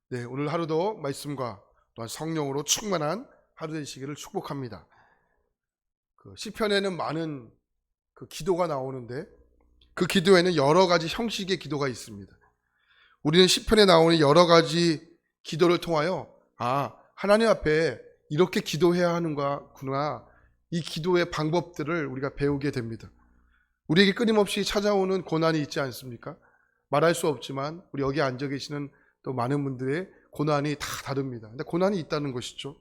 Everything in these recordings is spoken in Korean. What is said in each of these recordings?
네, 오늘 하루도 말씀과 또한 성령으로 충만한 하루 되시기를 축복합니다. 시편에는 많은 기도가 나오는데 그 기도에는 여러 가지 형식의 기도가 있습니다. 우리는 시편에 나오는 여러 가지 기도를 통하여 하나님 앞에 이렇게 기도해야 하는구나, 이 기도의 방법들을 우리가 배우게 됩니다. 우리에게 끊임없이 찾아오는 고난이 있지 않습니까? 말할 수 없지만 우리 여기 앉아 계시는 또 많은 분들의 고난이 다 다릅니다. 근데 고난이 있다는 것이죠.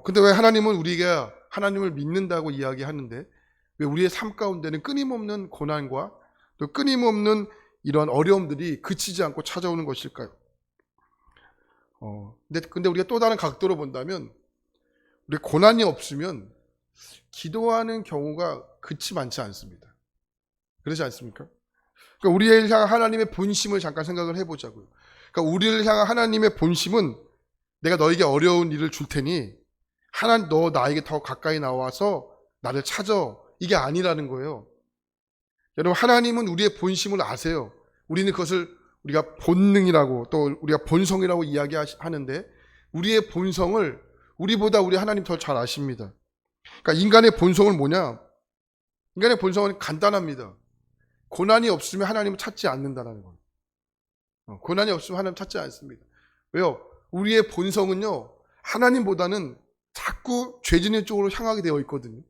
근데 왜 하나님은 우리가 하나님을 믿는다고 이야기하는데 왜 우리의 삶 가운데는 끊임없는 고난과 또 끊임없는 이런 어려움들이 그치지 않고 찾아오는 것일까요? 근데 우리가 또 다른 각도로 본다면 우리 고난이 없으면 기도하는 경우가 그치 많지 않습니다. 그렇지 않습니까? 그러니까 우리를 향한 하나님의 본심을 잠깐 생각을 해보자고요. 그러니까 우리를 향한 하나님의 본심은 내가 너에게 어려운 일을 줄 테니 하나님 너 나에게 더 가까이 나와서 나를 찾아, 이게 아니라는 거예요. 여러분, 하나님은 우리의 본심을 아세요. 우리는 그것을 우리가 본능이라고 또 우리가 본성이라고 이야기하는데 우리의 본성을 우리보다 우리 하나님 더 잘 아십니다. 그러니까 인간의 본성은 뭐냐? 인간의 본성은 간단합니다. 고난이 없으면 하나님을 찾지 않는다는 거예요. 고난이 없으면 하나님 찾지 않습니다. 왜요? 우리의 본성은요, 하나님보다는 자꾸 죄짓는 쪽으로 향하게 되어 있거든요.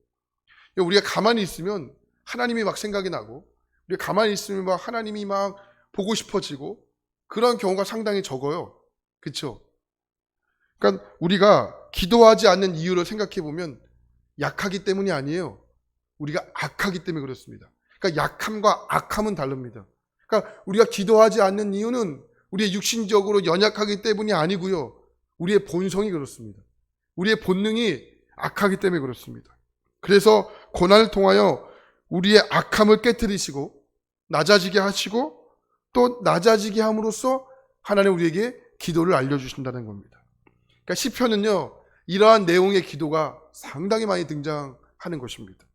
우리가 가만히 있으면 하나님이 막 생각이 나고, 우리가 가만히 있으면 막 하나님이 막 보고 싶어지고, 그런 경우가 상당히 적어요. 그렇죠? 그러니까 우리가 기도하지 않는 이유를 생각해 보면 약하기 때문이 아니에요. 우리가 악하기 때문에 그렇습니다. 그러니까 약함과 악함은 다릅니다. 그러니까 우리가 기도하지 않는 이유는 우리의 육신적으로 연약하기 때문이 아니고요. 우리의 본성이 그렇습니다. 우리의 본능이 악하기 때문에 그렇습니다. 그래서 고난을 통하여 우리의 악함을 깨뜨리시고 낮아지게 하시고 또 낮아지게 함으로써 하나님 우리에게 기도를 알려주신다는 겁니다. 그러니까 시편은요, 이러한 내용의 기도가 상당히 많이 등장하는 것입니다.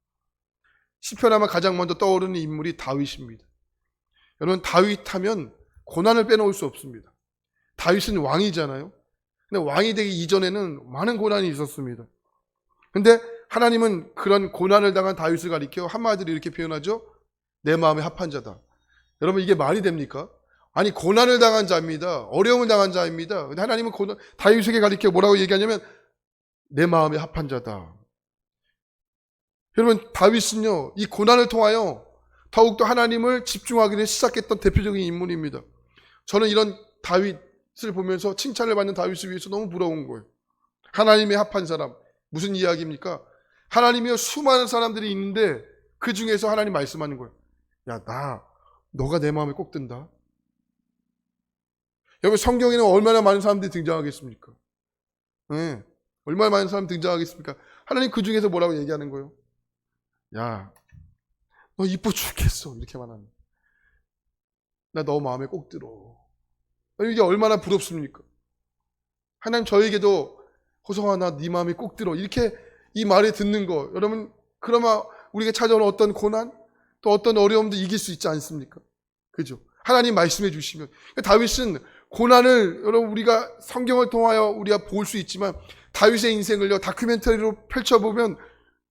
시편 하면 가장 먼저 떠오르는 인물이 다윗입니다. 여러분, 다윗 하면 고난을 빼놓을 수 없습니다. 다윗은 왕이잖아요. 근데 왕이 되기 이전에는 많은 고난이 있었습니다. 근데 하나님은 그런 고난을 당한 다윗을 가리켜 한마디로 이렇게 표현하죠. 내 마음에 합한 자다. 여러분, 이게 말이 됩니까? 아니, 고난을 당한 자입니다. 어려움을 당한 자입니다. 근데 하나님은 다윗에게 가리켜 뭐라고 얘기하냐면 내 마음에 합한 자다. 여러분, 다윗은요, 이 고난을 통하여 더욱더 하나님을 집중하기를 시작했던 대표적인 인물입니다. 저는 이런 다윗을 보면서 칭찬을 받는 다윗을 위해서 너무 부러운 거예요. 하나님의 합한 사람. 무슨 이야기입니까? 하나님이요, 수많은 사람들이 있는데 그 중에서 하나님 말씀하는 거예요. 야, 너가 내 마음에 꼭 든다. 여러분, 성경에는 얼마나 많은 사람들이 등장하겠습니까? 네, 얼마나 많은 사람이 등장하겠습니까? 하나님 그 중에서 뭐라고 얘기하는 거예요? 야, 너 이뻐 죽겠어. 이렇게 말하는. 나 너 마음에 꼭 들어. 이게 얼마나 부럽습니까? 하나님 저에게도 호성아, 나 네 마음에 꼭 들어. 이렇게 이 말을 듣는 거. 여러분, 그러면 우리가 찾아오는 어떤 고난, 또 어떤 어려움도 이길 수 있지 않습니까? 그죠? 하나님 말씀해 주시면. 다윗은 고난을, 여러분, 우리가 성경을 통하여 우리가 볼 수 있지만 다윗의 인생을요, 다큐멘터리로 펼쳐보면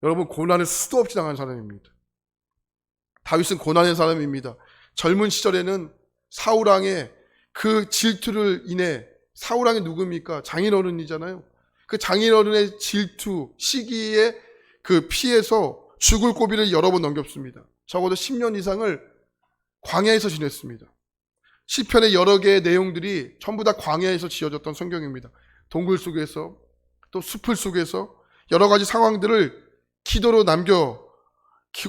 여러분, 고난을 수도 없이 당한 사람입니다. 다윗은 고난의 사람입니다. 젊은 시절에는 사울왕의 그 질투를 인해, 사울왕이 누굽니까? 장인어른이잖아요. 그 장인어른의 질투, 시기에 그 피해서 죽을 고비를 여러 번 넘겼습니다. 적어도 10년 이상을 광야에서 지냈습니다. 시편의 여러 개의 내용들이 전부 다 광야에서 지어졌던 성경입니다. 동굴 속에서 또 숲을 속에서 여러 가지 상황들을 기도로 남겨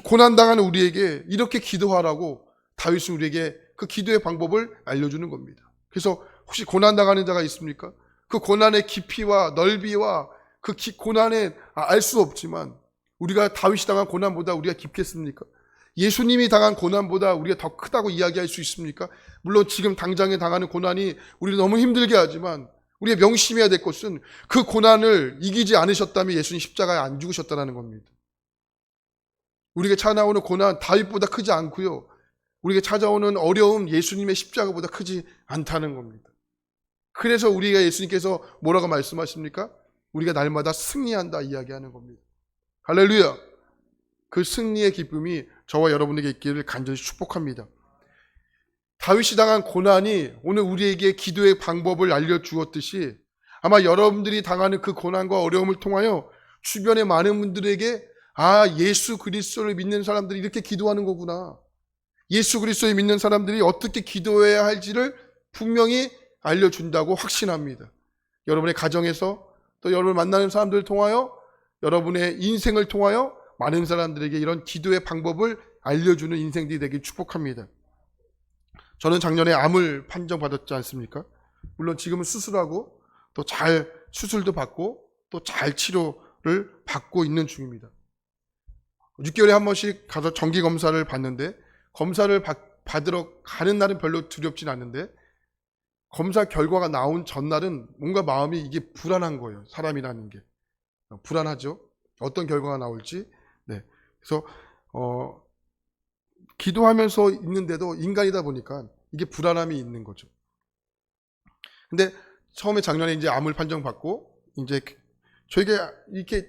고난당하는 우리에게 이렇게 기도하라고 다윗은 우리에게 그 기도의 방법을 알려주는 겁니다. 그래서 혹시 고난당하는 자가 있습니까? 그 고난의 깊이와 넓이와 그 고난에 알 수 없지만 우리가 다윗이 당한 고난보다 우리가 깊겠습니까? 예수님이 당한 고난보다 우리가 더 크다고 이야기할 수 있습니까? 물론 지금 당장에 당하는 고난이 우리를 너무 힘들게 하지만 우리가 명심해야 될 것은 그 고난을 이기지 않으셨다면 예수님 십자가에 안 죽으셨다는 겁니다. 우리에게 찾아오는 고난 다윗보다 크지 않고요. 우리에게 찾아오는 어려움 예수님의 십자가보다 크지 않다는 겁니다. 그래서 우리가 예수님께서 뭐라고 말씀하십니까? 우리가 날마다 승리한다 이야기하는 겁니다. 할렐루야. 그 승리의 기쁨이 저와 여러분에게 있기를 간절히 축복합니다. 다윗이 당한 고난이 오늘 우리에게 기도의 방법을 알려주었듯이 아마 여러분들이 당하는 그 고난과 어려움을 통하여 주변의 많은 분들에게 예수 그리스도를 믿는 사람들이 이렇게 기도하는 거구나. 예수 그리스도를 믿는 사람들이 어떻게 기도해야 할지를 분명히 알려준다고 확신합니다. 여러분의 가정에서 또 여러분을 만나는 사람들을 통하여 여러분의 인생을 통하여 많은 사람들에게 이런 기도의 방법을 알려주는 인생들이 되길 축복합니다. 저는 작년에 암을 판정받았지 않습니까? 물론 지금은 수술하고 또 잘 수술도 받고 또 잘 치료를 받고 있는 중입니다. 6개월에 한 번씩 가서 정기 검사를 받는데 검사를 받으러 가는 날은 별로 두렵진 않는데 검사 결과가 나온 전날은 뭔가 마음이 이게 불안한 거예요. 사람이라는 게. 불안하죠. 어떤 결과가 나올지. 네. 그래서 기도하면서 있는데도 인간이다 보니까 이게 불안함이 있는 거죠. 근데 처음에 작년에 이제 암을 판정받고 이제 저에게 이렇게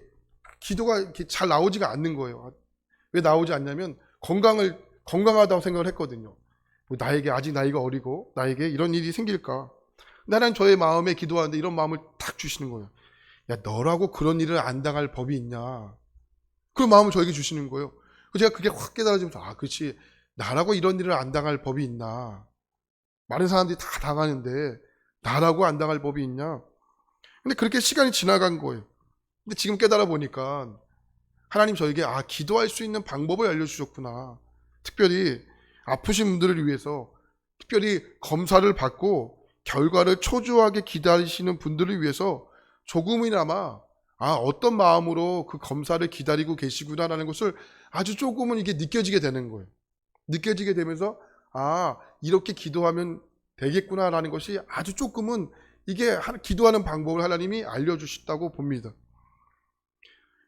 기도가 이렇게 잘 나오지가 않는 거예요. 왜 나오지 않냐면 건강하다고 생각을 했거든요. 나에게 아직 나이가 어리고 나에게 이런 일이 생길까? 나는 저의 마음에 기도하는데 이런 마음을 탁 주시는 거예요. 야, 너라고 그런 일을 안 당할 법이 있냐? 그런 마음을 저에게 주시는 거예요. 제가 그게 확 깨달아지면서 그렇지. 나라고 이런 일을 안 당할 법이 있나? 많은 사람들이 다 당하는데 나라고 안 당할 법이 있냐? 근데 그렇게 시간이 지나간 거예요. 근데 지금 깨달아 보니까 하나님 저에게 기도할 수 있는 방법을 알려주셨구나. 특별히 아프신 분들을 위해서, 특별히 검사를 받고 결과를 초조하게 기다리시는 분들을 위해서 조금이나마 어떤 마음으로 그 검사를 기다리고 계시구나라는 것을 아주 조금은 이게 느껴지게 되는 거예요. 느껴지게 되면서 이렇게 기도하면 되겠구나라는 것이 아주 조금은 이게 기도하는 방법을 하나님이 알려주셨다고 봅니다.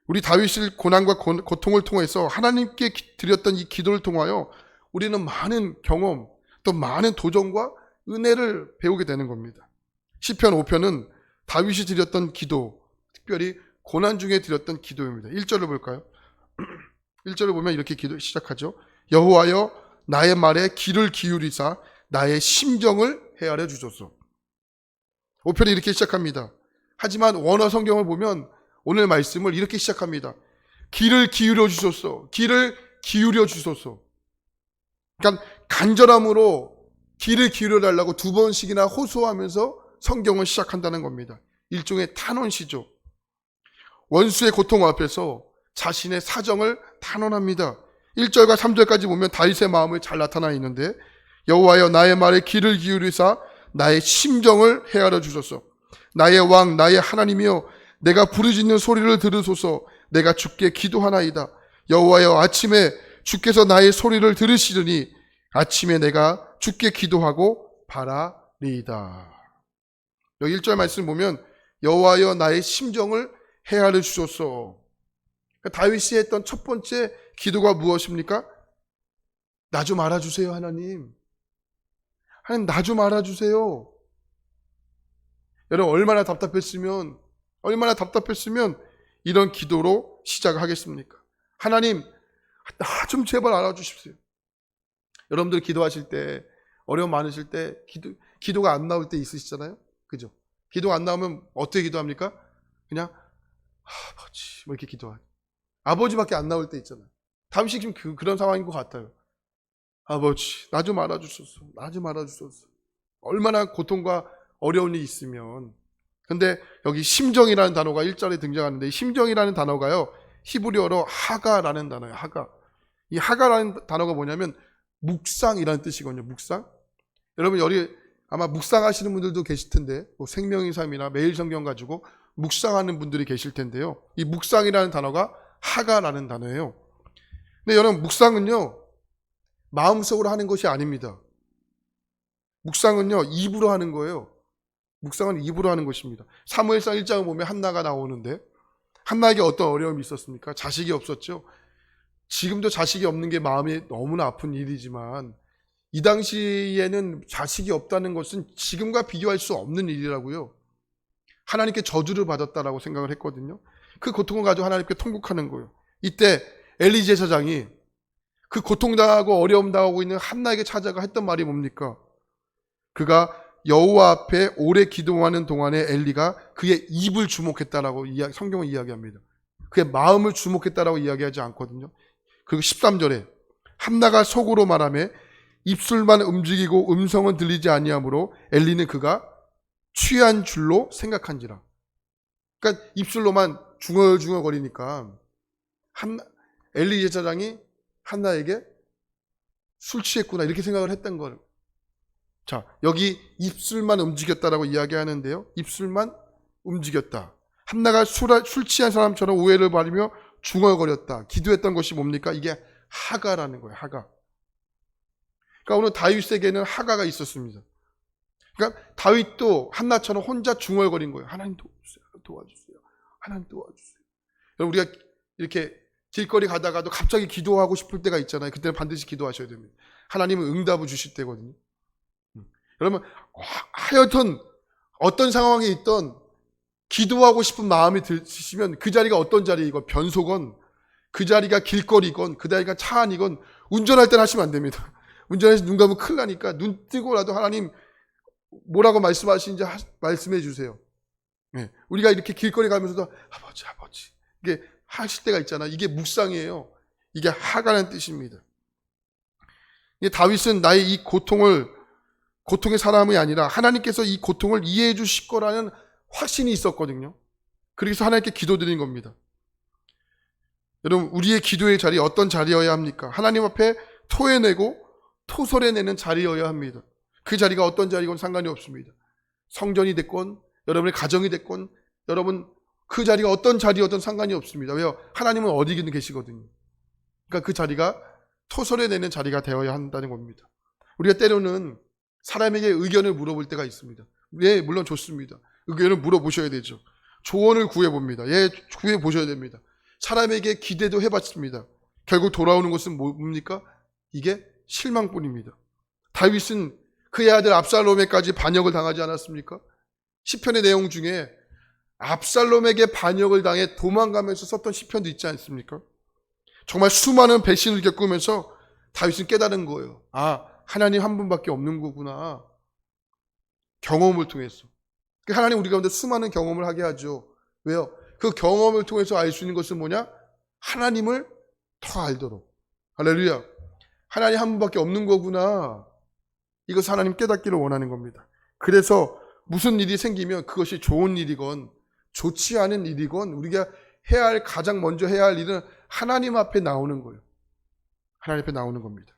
우리 다윗의 고난과 고통을 통해서 하나님께 드렸던 이 기도를 통하여 우리는 많은 경험, 또 많은 도전과 은혜를 배우게 되는 겁니다. 시편 5편은 다윗이 드렸던 기도, 특별히 고난 중에 드렸던 기도입니다. 1절을 볼까요? 1절을 보면 이렇게 기도 시작하죠. 여호와여 나의 말에 귀를 기울이사 나의 심정을 헤아려 주소서. 5편이 이렇게 시작합니다. 하지만 원어 성경을 보면 오늘 말씀을 이렇게 시작합니다. 귀를 기울여 주소서. 귀를 기울여 주소서. 그러니까 간절함으로 귀를 기울여 달라고 2번씩이나 호소하면서 성경을 시작한다는 겁니다. 일종의 탄원시죠. 원수의 고통 앞에서 자신의 사정을 탄원합니다. 1절과 3절까지 보면 다윗의 마음이 잘 나타나 있는데 여호와여 나의 말에 귀를 기울이사 나의 심정을 헤아려 주소서. 나의 왕 나의 하나님이여 내가 부르짖는 소리를 들으소서. 내가 주께 기도하나이다. 여호와여 아침에 주께서 나의 소리를 들으시더니 아침에 내가 주께 기도하고 바라리이다. 여기 1절 말씀 보면 여호와여 나의 심정을 헤아려 주소서. 다윗이 했던 첫 번째 기도가 무엇입니까? 나 좀 알아주세요 하나님. 하나님 나 좀 알아주세요. 여러분 얼마나 답답했으면 이런 기도로 시작하겠습니까? 하나님 나 좀 제발 알아주십시오. 여러분들 기도하실 때 어려움 많으실 때 기도가 안 나올 때 있으시잖아요. 그죠? 기도가 안 나오면 어떻게 기도합니까? 그냥 아버지 뭐 이렇게 기도하죠. 아버지밖에 안 나올 때 있잖아요. 다윗이 지금 그런 상황인 것 같아요. 아버지 나 좀 알아주소서. 나 좀 알아주소서. 얼마나 고통과 어려운 일이 있으면. 근데 여기 심정이라는 단어가 1절에 등장하는데 심정이라는 단어가요. 히브리어로 하가라는 단어예요. 하가. 이 하가라는 단어가 뭐냐면 묵상이라는 뜻이거든요. 묵상. 여러분 여기 아마 묵상하시는 분들도 계실 텐데 뭐 생명의 삶이나 매일 성경 가지고 묵상하는 분들이 계실 텐데요. 이 묵상이라는 단어가 하가라는 단어예요. 근데 여러분 묵상은요. 마음속으로 하는 것이 아닙니다. 묵상은요. 입으로 하는 거예요. 묵상은 입으로 하는 것입니다. 사무엘상 1장을 보면 한나가 나오는데 한나에게 어떤 어려움이 있었습니까? 자식이 없었죠. 지금도 자식이 없는 게 마음이 너무나 아픈 일이지만 이 당시에는 자식이 없다는 것은 지금과 비교할 수 없는 일이라고요. 하나님께 저주를 받았다라고 생각을 했거든요. 그 고통을 가지고 하나님께 통곡하는 거예요. 이때 엘리 제사장이 그 고통당하고 어려움 당하고 있는 한나에게 찾아가 했던 말이 뭡니까? 그가 여호와 앞에 오래 기도하는 동안에 엘리가 그의 입을 주목했다라고 성경은 이야기합니다. 그의 마음을 주목했다라고 이야기하지 않거든요. 그리고 13절에 한나가 속으로 말하며 입술만 움직이고 음성은 들리지 아니하므로 엘리는 그가 취한 줄로 생각한지라. 그러니까 입술로만 중얼중얼 거리니까 엘리 제사장이 한나에게 술 취했구나 이렇게 생각을 했던 걸. 자, 여기 입술만 움직였다라고 이야기하는데요. 입술만 움직였다. 한나가 술 취한 사람처럼 오해를 받으며 중얼거렸다. 기도했던 것이 뭡니까? 이게 하가라는 거예요. 하가. 그러니까 오늘 다윗에게는 하가가 있었습니다. 그러니까 다윗도 한나처럼 혼자 중얼거린 거예요. 하나님 도와주세요. 하나님 도와주세요. 여러분 우리가 이렇게 길거리 가다가도 갑자기 기도하고 싶을 때가 있잖아요. 그때는 반드시 기도하셔야 됩니다. 하나님은 응답을 주실 때거든요. 여러분 하여튼 어떤 상황에 있던 기도하고 싶은 마음이 드시면 그 자리가 어떤 자리이건 변소건 그 자리가 길거리건 그 자리가 차 안이건 운전할 때는 하시면 안 됩니다. 운전해서 눈 감으면 큰일 나니까 눈 뜨고라도 하나님 뭐라고 말씀하시는지 말씀해 주세요. 네. 우리가 이렇게 길거리 가면서도 아버지 이게 하실 때가 있잖아. 이게 묵상이에요. 이게 하가라는 뜻입니다. 이게 다윗은 나의 이 고통의 사람이 아니라 하나님께서 이 고통을 이해해 주실 거라는 확신이 있었거든요. 그래서 하나님께 기도드린 겁니다. 여러분 우리의 기도의 자리 어떤 자리여야 합니까? 하나님 앞에 토해내고 토설해내는 자리여야 합니다. 그 자리가 어떤 자리건 상관이 없습니다. 성전이 됐건 여러분의 가정이 됐건 여러분 그 자리가 어떤 자리여든 상관이 없습니다. 왜요? 하나님은 어디든 계시거든요. 그러니까 그 자리가 토설해내는 자리가 되어야 한다는 겁니다. 우리가 때로는 사람에게 의견을 물어볼 때가 있습니다. 예, 물론 좋습니다. 의견을 물어보셔야 되죠. 조언을 구해봅니다. 예, 구해보셔야 됩니다. 사람에게 기대도 해봤습니다. 결국 돌아오는 것은 뭡니까? 이게 실망뿐입니다. 다윗은 그의 아들 압살롬에까지 반역을 당하지 않았습니까? 시편의 내용 중에 압살롬에게 반역을 당해 도망가면서 썼던 시편도 있지 않습니까? 정말 수많은 배신을 겪으면서 다윗은 깨달은 거예요. 아, 하나님 한 분밖에 없는 거구나. 경험을 통해서. 하나님 우리 가운데 수많은 경험을 하게 하죠. 왜요? 그 경험을 통해서 알 수 있는 것은 뭐냐? 하나님을 더 알도록. 할렐루야. 하나님 한 분밖에 없는 거구나. 이것을 하나님 깨닫기를 원하는 겁니다. 그래서 무슨 일이 생기면 그것이 좋은 일이건 좋지 않은 일이건 우리가 가장 먼저 해야 할 일은 하나님 앞에 나오는 거예요. 하나님 앞에 나오는 겁니다.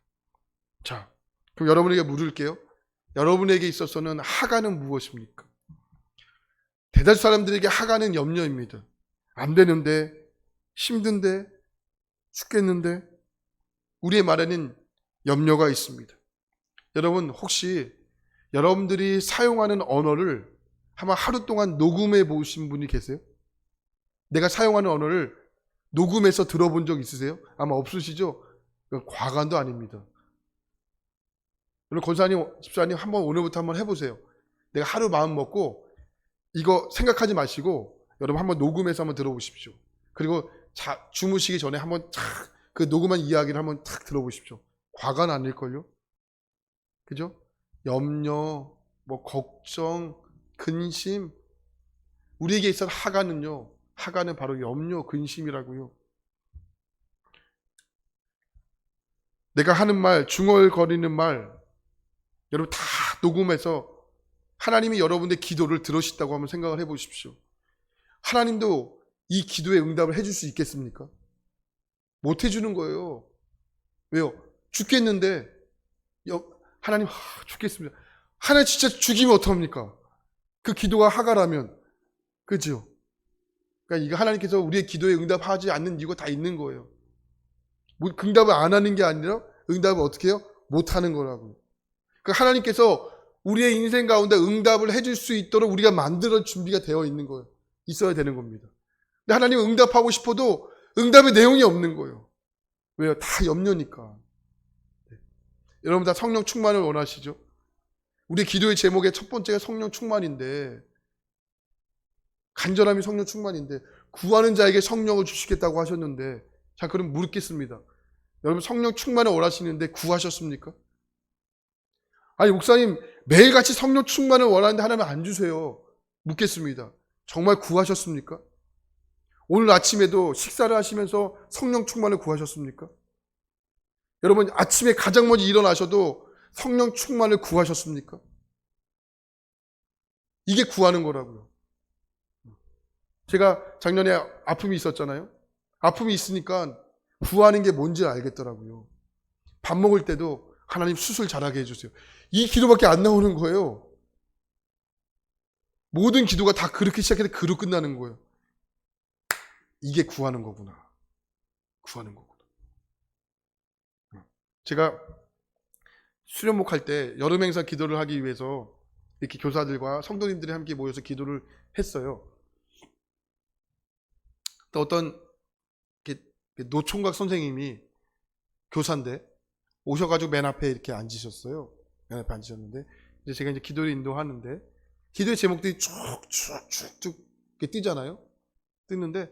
자, 그럼 여러분에게 물을게요. 여러분에게 있어서는 하가는 무엇입니까? 대다수 사람들에게 하가는 염려입니다. 안 되는데, 힘든데, 죽겠는데, 우리의 말에는 염려가 있습니다. 여러분 혹시 여러분들이 사용하는 언어를 아마 하루 동안 녹음해 보신 분이 계세요? 내가 사용하는 언어를 녹음해서 들어본 적 있으세요? 아마 없으시죠? 과간도 아닙니다. 오늘 권사님, 집사님 한번 오늘부터 한번 해보세요. 내가 하루 마음 먹고 이거 생각하지 마시고 여러분 한번 녹음해서 한번 들어보십시오. 그리고 주무시기 전에 한번 그 녹음한 이야기를 한번 탁 들어보십시오. 과간 아닐걸요? 그죠? 염려, 걱정, 근심. 우리에게 있어서 하가는 바로 염려, 근심이라고요. 내가 하는 말, 중얼거리는 말, 여러분 다 녹음해서 하나님이 여러분의 기도를 들으셨다고 한번 생각을 해보십시오. 하나님도 이 기도에 응답을 해줄 수 있겠습니까? 못 해주는 거예요. 왜요? 죽겠는데 하나님 죽겠습니다. 하나님 진짜 죽이면 어떡합니까? 그 기도가 하가라면. 그죠? 그러니까 이거 하나님께서 우리의 기도에 응답하지 않는 이유가 다 있는 거예요. 응답을 안 하는 게 아니라 응답을 어떻게 해요? 못 하는 거라고요. 그러니까 하나님께서 우리의 인생 가운데 응답을 해줄 수 있도록 우리가 만들어 준비가 되어 있는 거예요. 있어야 되는 겁니다. 근데 하나님은 응답하고 싶어도 응답의 내용이 없는 거예요. 왜요? 다 염려니까. 여러분 다 성령 충만을 원하시죠? 우리 기도의 제목의 첫 번째가 성령 충만인데, 간절함이 성령 충만인데, 구하는 자에게 성령을 주시겠다고 하셨는데, 자, 그럼 묻겠습니다. 여러분 성령 충만을 원하시는데 구하셨습니까? 아니, 목사님 매일같이 성령 충만을 원하는데 하나님 안 주세요. 묻겠습니다. 정말 구하셨습니까? 오늘 아침에도 식사를 하시면서 성령 충만을 구하셨습니까? 여러분 아침에 가장 먼저 일어나셔도 성령 충만을 구하셨습니까? 이게 구하는 거라고요. 제가 작년에 아픔이 있었잖아요. 아픔이 있으니까 구하는 게 뭔지 알겠더라고요. 밥 먹을 때도 하나님 수술 잘하게 해주세요. 이 기도밖에 안 나오는 거예요. 모든 기도가 다 그렇게 시작해서 그로 끝나는 거예요. 이게 구하는 거구나. 구하는 거구나. 제가 수련목 할 때 여름 행사 기도를 하기 위해서 이렇게 교사들과 성도님들이 함께 모여서 기도를 했어요. 또 어떤 노총각 선생님이 교사인데 오셔가지고 맨 앞에 이렇게 앉으셨어요. 맨 앞에 앉으셨는데 이제 제가 이제 기도를 인도하는데 기도의 제목들이 쭉쭉쭉쭉 뜨잖아요. 뜨는데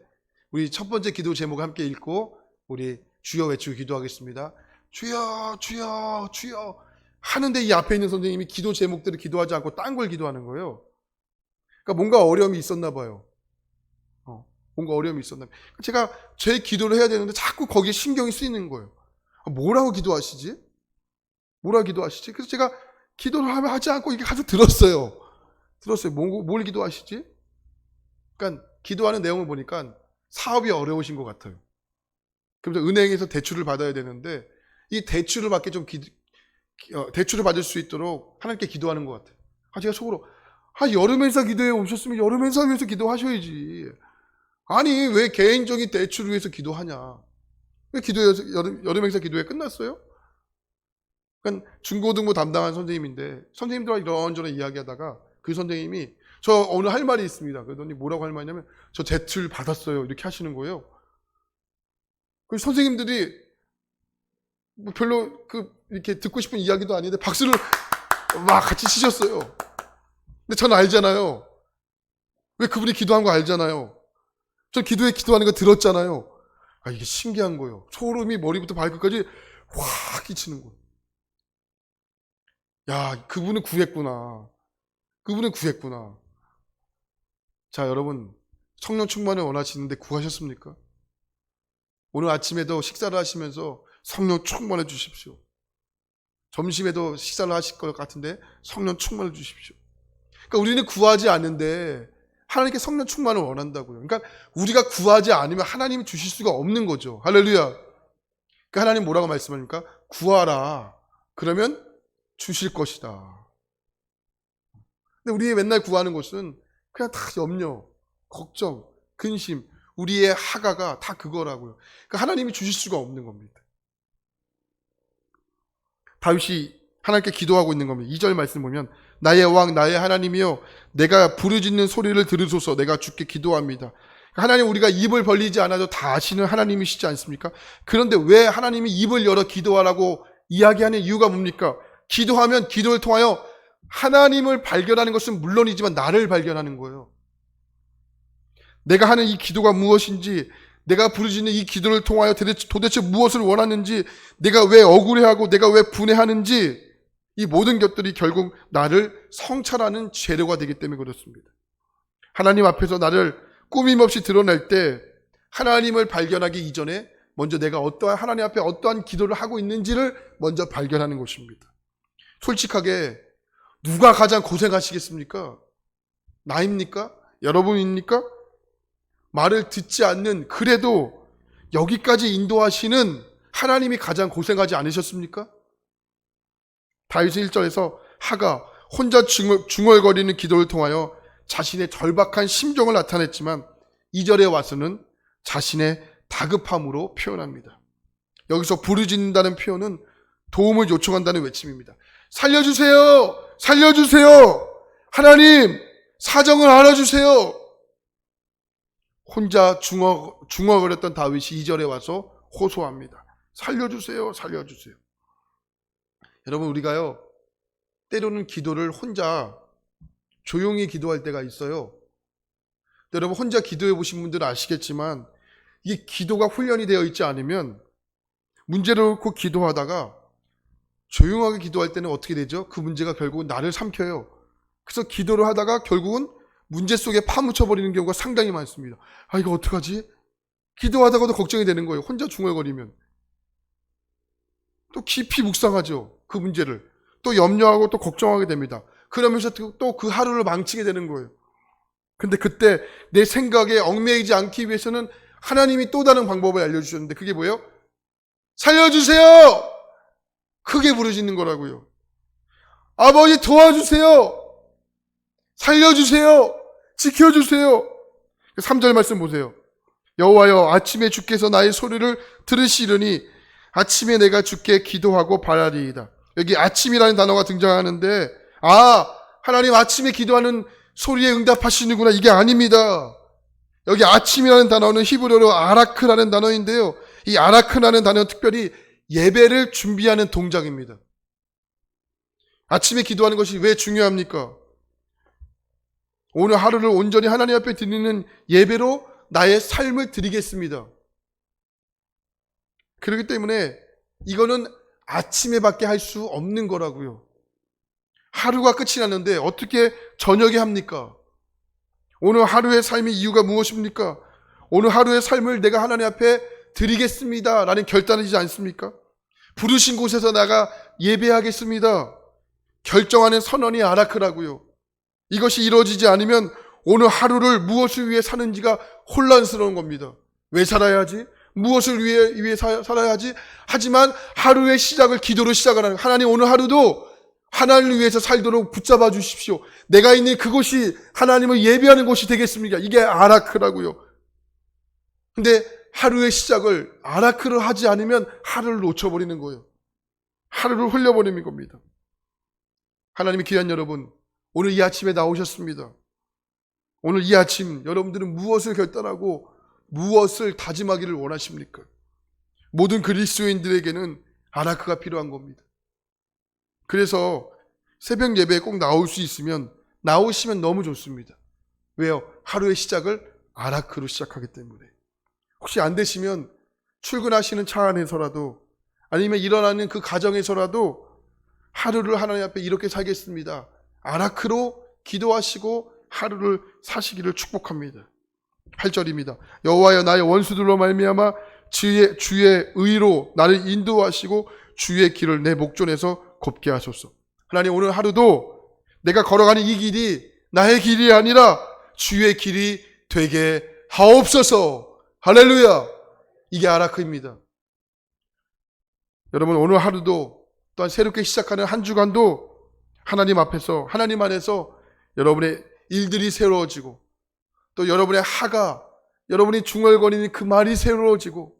우리 첫 번째 기도 제목 함께 읽고 우리 주여 외치고 기도하겠습니다. 주여 주여 주여 하는데 이 앞에 있는 선생님이 기도 제목들을 기도하지 않고 딴 걸 기도하는 거예요. 그러니까 뭔가 어려움이 있었나 봐요. 뭔가 어려움이 있었나 봐요. 제가 제 기도를 해야 되는데 자꾸 거기에 신경이 쓰이는 거예요. 뭐라고 기도하시지? 뭐라고 기도하시지? 그래서 제가 기도를 하지 않고 이렇게 가서 들었어요. 뭘 기도하시지? 그러니까 기도하는 내용을 보니까 사업이 어려우신 것 같아요. 그래서 은행에서 대출을 받아야 되는데 이 대출을 받게 좀 대출을 받을 수 있도록 하나님께 기도하는 것 같아요. 제가 속으로 여름 행사 기도에 오셨으면 여름 행사 위해서 기도하셔야지. 아니 왜 개인적인 대출을 위해서 기도하냐? 왜 여름 행사 기도에 끝났어요? 그러니까 중고등부 담당한 선생님인데 선생님들과 이런저런 이야기하다가 그 선생님이 저 오늘 할 말이 있습니다. 그러더니 뭐라고 할 말이냐면 저 대출 받았어요. 이렇게 하시는 거예요. 그 선생님들이 뭐 별로 이렇게 듣고 싶은 이야기도 아닌데 박수를 막 같이 치셨어요. 근데 저는 알잖아요. 왜 그분이 기도한 거 알잖아요. 저 기도하는 거 들었잖아요. 이게 신기한 거예요. 소름이 머리부터 발끝까지 확 끼치는 거예요. 야, 그분은 구했구나. 그분은 구했구나. 자, 여러분 성령 충만을 원하시는데 구하셨습니까? 오늘 아침에도 식사를 하시면서 성령 충만해 주십시오. 점심에도 식사를 하실 것 같은데 성령 충만해 주십시오. 그러니까 우리는 구하지 않는데 하나님께 성령 충만을 원한다고요. 그러니까 우리가 구하지 않으면 하나님이 주실 수가 없는 거죠. 할렐루야. 그러니까 하나님 뭐라고 말씀합니까? 구하라. 그러면 주실 것이다. 근데 우리 맨날 구하는 것은 그냥 다 염려, 걱정, 근심, 우리의 하가가 다 그거라고요. 그러니까 하나님이 주실 수가 없는 겁니다. 다윗이 하나님께 기도하고 있는 겁니다. 2절 말씀 보면 나의 왕 나의 하나님이여 내가 부르짖는 소리를 들으소서. 내가 주께 기도합니다. 하나님 우리가 입을 벌리지 않아도 다 아시는 하나님이시지 않습니까? 그런데 왜 하나님이 입을 열어 기도하라고 이야기하는 이유가 뭡니까? 기도하면 기도를 통하여 하나님을 발견하는 것은 물론이지만 나를 발견하는 거예요. 내가 하는 이 기도가 무엇인지, 내가 부르짖는 이 기도를 통하여 도대체 무엇을 원하는지, 내가 왜 억울해하고 내가 왜 분해하는지, 이 모든 것들이 결국 나를 성찰하는 재료가 되기 때문에 그렇습니다. 하나님 앞에서 나를 꾸밈없이 드러낼 때 하나님을 발견하기 이전에 먼저 내가 하나님 앞에 어떠한 기도를 하고 있는지를 먼저 발견하는 것입니다. 솔직하게 누가 가장 고생하시겠습니까? 나입니까? 여러분입니까? 말을 듣지 않는 그래도 여기까지 인도하시는 하나님이 가장 고생하지 않으셨습니까? 다윗은 1절에서 하가 혼자 중얼거리는 기도를 통하여 자신의 절박한 심정을 나타냈지만 2절에 와서는 자신의 다급함으로 표현합니다. 여기서 부르짖는다는 표현은 도움을 요청한다는 외침입니다. 살려주세요! 살려주세요! 하나님! 사정을 알아주세요! 혼자 중얼거렸던 다윗이 2절에 와서 호소합니다. 살려주세요! 살려주세요! 여러분, 우리가요, 때로는 기도를 혼자 조용히 기도할 때가 있어요. 여러분, 혼자 기도해 보신 분들은 아시겠지만 이 기도가 훈련이 되어 있지 않으면 문제를 놓고 기도하다가 조용하게 기도할 때는 어떻게 되죠? 그 문제가 결국은 나를 삼켜요. 그래서 기도를 하다가 결국은 문제 속에 파묻혀버리는 경우가 상당히 많습니다. 아, 이거 어떡하지? 기도하다가도 걱정이 되는 거예요. 혼자 중얼거리면. 또 깊이 묵상하죠. 그 문제를. 또 염려하고 또 걱정하게 됩니다. 그러면서 또 그 하루를 망치게 되는 거예요. 근데 그때 내 생각에 얽매이지 않기 위해서는 하나님이 또 다른 방법을 알려주셨는데 그게 뭐예요? 살려주세요! 크게 부르짖는 거라고요. 아버지 도와주세요! 살려주세요! 지켜주세요! 3절 말씀 보세요. 여호와여, 아침에 주께서 나의 소리를 들으시려니 아침에 내가 주께 기도하고 바라리이다. 여기 아침이라는 단어가 등장하는데, 하나님 아침에 기도하는 소리에 응답하시는구나. 이게 아닙니다. 여기 아침이라는 단어는 히브리어로 아라크라는 단어인데요. 이 아라크라는 단어는 특별히 예배를 준비하는 동작입니다. 아침에 기도하는 것이 왜 중요합니까? 오늘 하루를 온전히 하나님 앞에 드리는 예배로 나의 삶을 드리겠습니다. 그렇기 때문에 이거는 아침에 밖에 할 수 없는 거라고요. 하루가 끝이 났는데 어떻게 저녁에 합니까? 오늘 하루의 삶의 이유가 무엇입니까? 오늘 하루의 삶을 내가 하나님 앞에 드리겠습니다 라는 결단이지 않습니까? 부르신 곳에서 나가 예배하겠습니다. 결정하는 선언이 아라크라고요. 이것이 이루어지지 않으면 오늘 하루를 무엇을 위해 사는지가 혼란스러운 겁니다. 왜 살아야 하지? 무엇을 위해 살아야 하지? 하지만 하루의 시작을 기도로 시작을 하는, 하나님 오늘 하루도 하나님을 위해서 살도록 붙잡아 주십시오. 내가 있는 그곳이 하나님을 예배하는 곳이 되겠습니까? 이게 아라크라고요. 근데 하루의 시작을 아라크를 하지 않으면 하루를 놓쳐버리는 거예요. 하루를 흘려버리는 겁니다. 하나님의 귀한 여러분, 오늘 이 아침에 나오셨습니다. 오늘 이 아침 여러분들은 무엇을 결단하고 무엇을 다짐하기를 원하십니까? 모든 그리스도인들에게는 아라크가 필요한 겁니다. 그래서 새벽 예배에 꼭 나올 수 있으면 나오시면 너무 좋습니다. 왜요? 하루의 시작을 아라크로 시작하기 때문에. 혹시 안 되시면 출근하시는 차 안에서라도 아니면 일어나는 그 가정에서라도 하루를 하나님 앞에 이렇게 살겠습니다. 아라크로 기도하시고 하루를 사시기를 축복합니다. 8절입니다. 여호와여, 나의 원수들로 말미암아 주의 의로 나를 인도하시고 주의 길을 내 목전에서 곱게 하소서. 하나님, 오늘 하루도 내가 걸어가는 이 길이 나의 길이 아니라 주의 길이 되게 하옵소서. 할렐루야. 이게 아라크입니다. 여러분, 오늘 하루도 또한 새롭게 시작하는 한 주간도 하나님 앞에서, 하나님 안에서 여러분의 일들이 새로워지고 또 여러분의 하가, 여러분이 중얼거리는 그 말이 새로워지고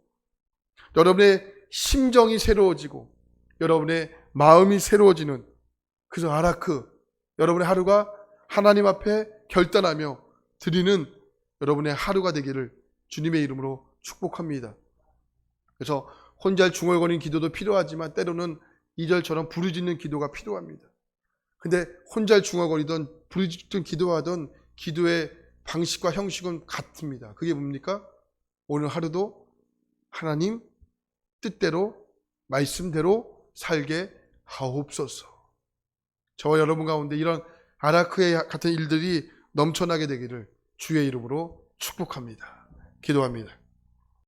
여러분의 심정이 새로워지고 여러분의 마음이 새로워지는, 그저 아라크, 여러분의 하루가 하나님 앞에 결단하며 드리는 여러분의 하루가 되기를 주님의 이름으로 축복합니다. 그래서 혼자 중얼거리는 기도도 필요하지만 때로는 2절처럼 부르짖는 기도가 필요합니다. 근데 혼자 중얼거리던 부르짖던 기도하던 기도의 방식과 형식은 같습니다. 그게 뭡니까? 오늘 하루도 하나님 뜻대로 말씀대로 살게 하옵소서. 저와 여러분 가운데 이런 아라크의 같은 일들이 넘쳐나게 되기를 주의 이름으로 축복합니다. 기도합니다.